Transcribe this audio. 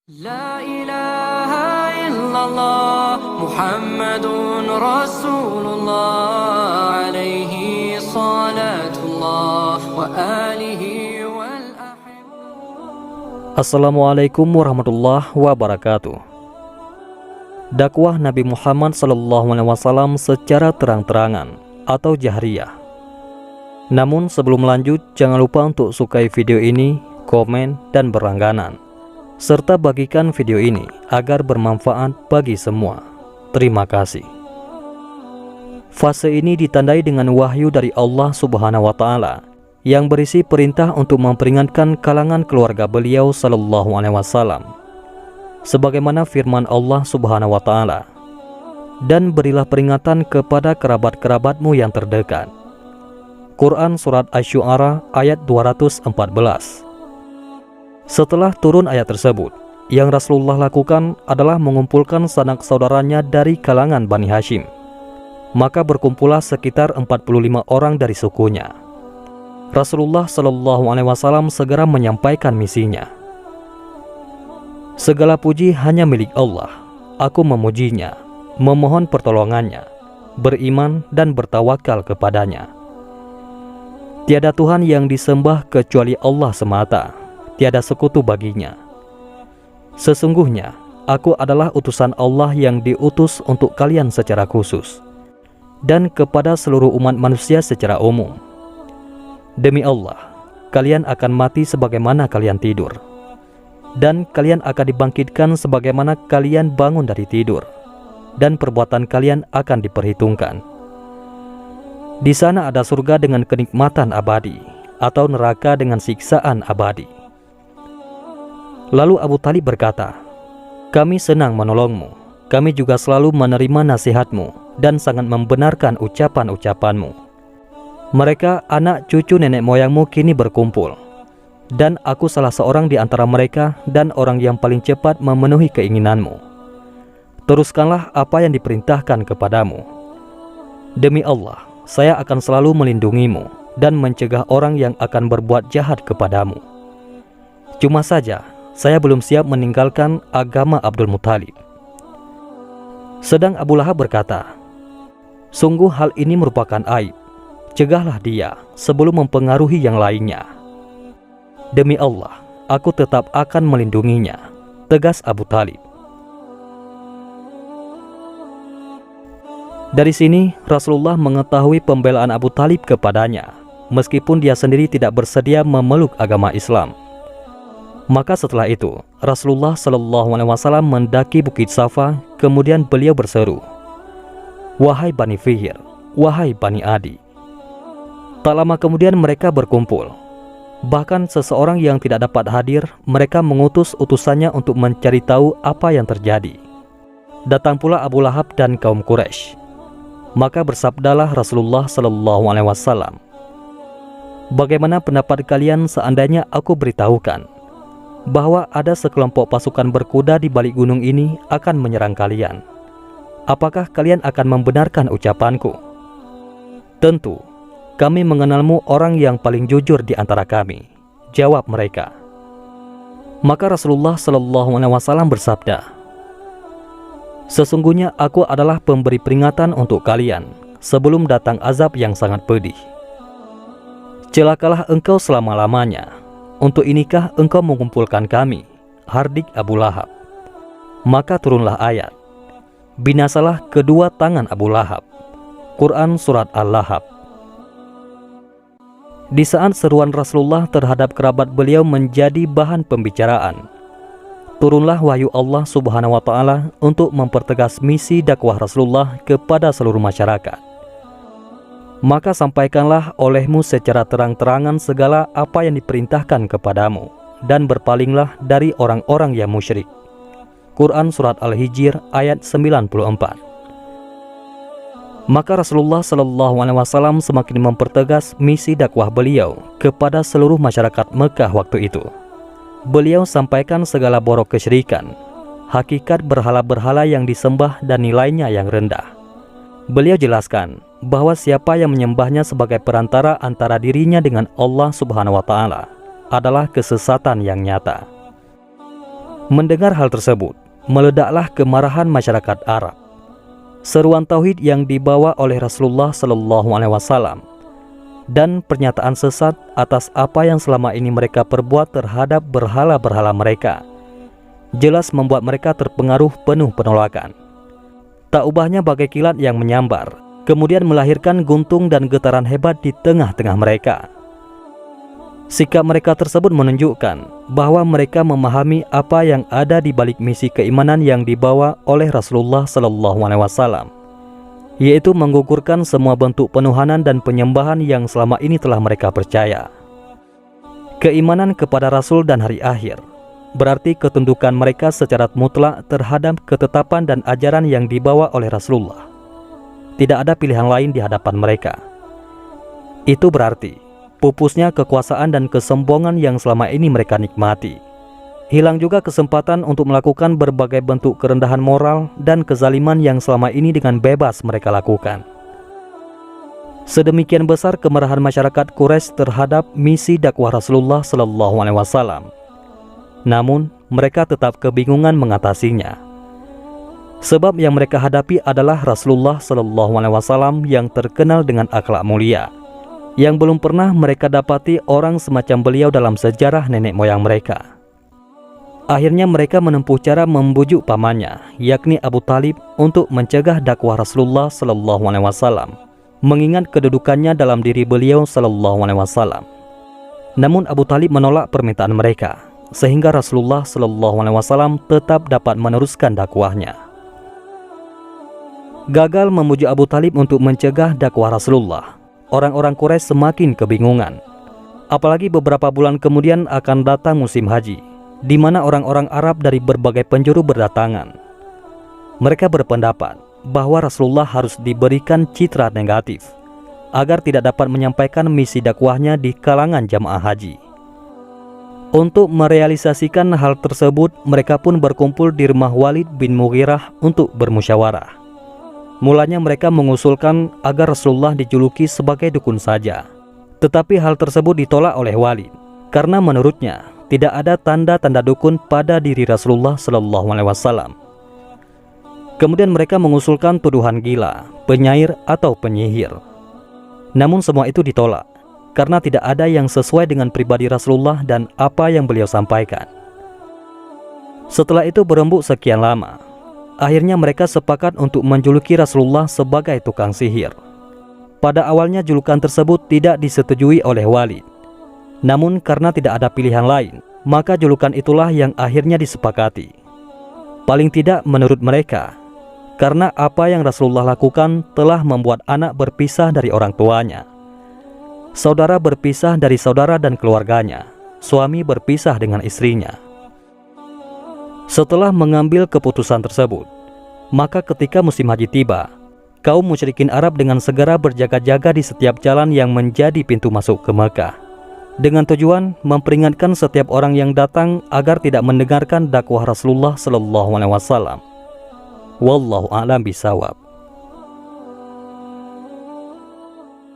لا إله إلا الله محمد رسول الله عليه صلاة الله وآله والأحبة. Assalamualaikum warahmatullahi wabarakatuh. Dakwah Nabi Muhammad SAW secara terang-terangan atau jahriyah. Namun sebelum lanjut, jangan lupa untuk sukai video ini, komen, dan berlangganan, serta bagikan video ini agar bermanfaat bagi semua. Terima kasih. Fase ini ditandai dengan wahyu dari Allah Subhanahu wa Ta'ala yang berisi perintah untuk memperingatkan kalangan keluarga beliau sallallahu alaihi wasallam. Sebagaimana firman Allah Subhanahu wa Ta'ala, "Dan berilah peringatan kepada kerabat-kerabatmu yang terdekat." Quran Surat Asy-Syu'ara ayat 214. Setelah turun ayat tersebut, yang Rasulullah lakukan adalah mengumpulkan sanak saudaranya dari kalangan Bani Hashim. Maka berkumpullah sekitar 45 orang dari sukunya. Rasulullah Shallallahu Alaihi Wasallam segera menyampaikan misinya. "Segala puji hanya milik Allah. Aku memujinya, memohon pertolongannya, beriman dan bertawakal kepadanya. Tiada Tuhan yang disembah kecuali Allah semata. Tiada sekutu baginya. Sesungguhnya, aku adalah utusan Allah yang diutus untuk kalian secara khusus, dan kepada seluruh umat manusia secara umum. Demi Allah, kalian akan mati sebagaimana kalian tidur, dan kalian akan dibangkitkan sebagaimana kalian bangun dari tidur, dan perbuatan kalian akan diperhitungkan. Di sana ada surga dengan kenikmatan abadi, atau neraka dengan siksaan abadi." Lalu Abu Talib berkata, "Kami senang menolongmu. Kami juga selalu menerima nasihatmu dan sangat membenarkan ucapan-ucapanmu. Mereka, anak cucu nenek moyangmu kini berkumpul, dan aku salah seorang di antara mereka dan orang yang paling cepat memenuhi keinginanmu. Teruskanlah apa yang diperintahkan kepadamu. Demi Allah, saya akan selalu melindungimu dan mencegah orang yang akan berbuat jahat kepadamu. Cuma saja, saya belum siap meninggalkan agama Abdul Muthalib." Sedang Abu Lahab berkata, "Sungguh hal ini merupakan aib. Cegahlah dia sebelum mempengaruhi yang lainnya." "Demi Allah, aku tetap akan melindunginya," tegas Abu Talib. Dari sini, Rasulullah mengetahui pembelaan Abu Talib kepadanya, meskipun dia sendiri tidak bersedia memeluk agama Islam. Maka setelah itu, Rasulullah Shallallahu Alaihi Wasallam mendaki Bukit Safa, kemudian beliau berseru, "Wahai Bani Fihr, wahai Bani Adi." Tak lama kemudian mereka berkumpul. Bahkan seseorang yang tidak dapat hadir, mereka mengutus utusannya untuk mencari tahu apa yang terjadi. Datang pula Abu Lahab dan kaum Quraisy. Maka bersabdalah Rasulullah Shallallahu Alaihi Wasallam, "Bagaimana pendapat kalian seandainya aku beritahukan bahwa ada sekelompok pasukan berkuda di balik gunung ini akan menyerang kalian? Apakah kalian akan membenarkan ucapanku?" "Tentu, kami mengenalmu orang yang paling jujur di antara kami," jawab mereka. Maka Rasulullah Shallallahu Alaihi Wasallam bersabda, "Sesungguhnya aku adalah pemberi peringatan untuk kalian sebelum datang azab yang sangat pedih. Celakalah engkau selama-lamanya. Untuk inikah engkau mengumpulkan kami?" hardik Abu Lahab. Maka turunlah ayat, "Binasalah kedua tangan Abu Lahab." Quran Surat Al-Lahab. Di saat seruan Rasulullah terhadap kerabat beliau menjadi bahan pembicaraan, turunlah wahyu Allah Subhanahu wa Ta'ala untuk mempertegas misi dakwah Rasulullah kepada seluruh masyarakat. "Maka sampaikanlah olehmu secara terang-terangan segala apa yang diperintahkan kepadamu, dan berpalinglah dari orang-orang yang musyrik." Quran Surat Al-Hijr ayat 94. Maka Rasulullah Shallallahu Alaihi Wasallam semakin mempertegas misi dakwah beliau kepada seluruh masyarakat Mekah waktu itu. Beliau sampaikan segala borok kesyirikan, hakikat berhala-berhala yang disembah dan nilainya yang rendah. Beliau jelaskan bahwa siapa yang menyembahnya sebagai perantara antara dirinya dengan Allah Subhanahu wa Ta'ala adalah kesesatan yang nyata. Mendengar hal tersebut, meledaklah kemarahan masyarakat Arab. Seruan tauhid yang dibawa oleh Rasulullah SAW dan pernyataan sesat atas apa yang selama ini mereka perbuat terhadap berhala-berhala mereka jelas membuat mereka terpengaruh penuh penolakan. Tak ubahnya bagai kilat yang menyambar, kemudian melahirkan guntung dan getaran hebat di tengah-tengah mereka. Sikap mereka tersebut menunjukkan bahwa mereka memahami apa yang ada di balik misi keimanan yang dibawa oleh Rasulullah SAW, yaitu menggugurkan semua bentuk penuhanan dan penyembahan yang selama ini telah mereka percaya. Keimanan kepada Rasul dan hari akhir berarti ketundukan mereka secara mutlak terhadap ketetapan dan ajaran yang dibawa oleh Rasulullah. Tidak ada pilihan lain di hadapan mereka. Itu berarti pupusnya kekuasaan dan kesombongan yang selama ini mereka nikmati. Hilang juga kesempatan untuk melakukan berbagai bentuk kerendahan moral dan kezaliman yang selama ini dengan bebas mereka lakukan. Sedemikian besar kemarahan masyarakat Quraisy terhadap misi dakwah Rasulullah SAW. Namun, mereka tetap kebingungan mengatasinya. Sebab yang mereka hadapi adalah Rasulullah SAW yang terkenal dengan akhlak mulia, yang belum pernah mereka dapati orang semacam beliau dalam sejarah nenek moyang mereka. Akhirnya mereka menempuh cara membujuk pamannya, yakni Abu Talib, untuk mencegah dakwah Rasulullah SAW, mengingat kedudukannya dalam diri beliau SAW. Namun Abu Talib menolak permintaan mereka, sehingga Rasulullah SAW tetap dapat meneruskan dakwahnya. Gagal memujuk Abu Talib untuk mencegah dakwah Rasulullah, orang-orang Quraisy semakin kebingungan. Apalagi beberapa bulan kemudian akan datang musim haji, di mana orang-orang Arab dari berbagai penjuru berdatangan. Mereka berpendapat bahwa Rasulullah harus diberikan citra negatif agar tidak dapat menyampaikan misi dakwahnya di kalangan jamaah haji. Untuk merealisasikan hal tersebut, mereka pun berkumpul di rumah Walid bin Mughirah untuk bermusyawarah. Mulanya mereka mengusulkan agar Rasulullah dijuluki sebagai dukun saja. Tetapi hal tersebut ditolak oleh Walid, karena menurutnya tidak ada tanda-tanda dukun pada diri Rasulullah SAW. Kemudian mereka mengusulkan tuduhan gila, penyair atau penyihir. Namun semua itu ditolak, karena tidak ada yang sesuai dengan pribadi Rasulullah dan apa yang beliau sampaikan. Setelah itu berembuk sekian lama, akhirnya mereka sepakat untuk menjuluki Rasulullah sebagai tukang sihir. Pada awalnya julukan tersebut tidak disetujui oleh Walid. Namun karena tidak ada pilihan lain, maka julukan itulah yang akhirnya disepakati. Paling tidak menurut mereka, karena apa yang Rasulullah lakukan telah membuat anak berpisah dari orang tuanya, saudara berpisah dari saudara dan keluarganya, suami berpisah dengan istrinya. Setelah mengambil keputusan tersebut, maka ketika musim haji tiba, kaum musyrikin Arab dengan segera berjaga-jaga di setiap jalan yang menjadi pintu masuk ke Mekah, dengan tujuan memperingatkan setiap orang yang datang agar tidak mendengarkan dakwah Rasulullah SAW. Wallahu a'lam bishawab.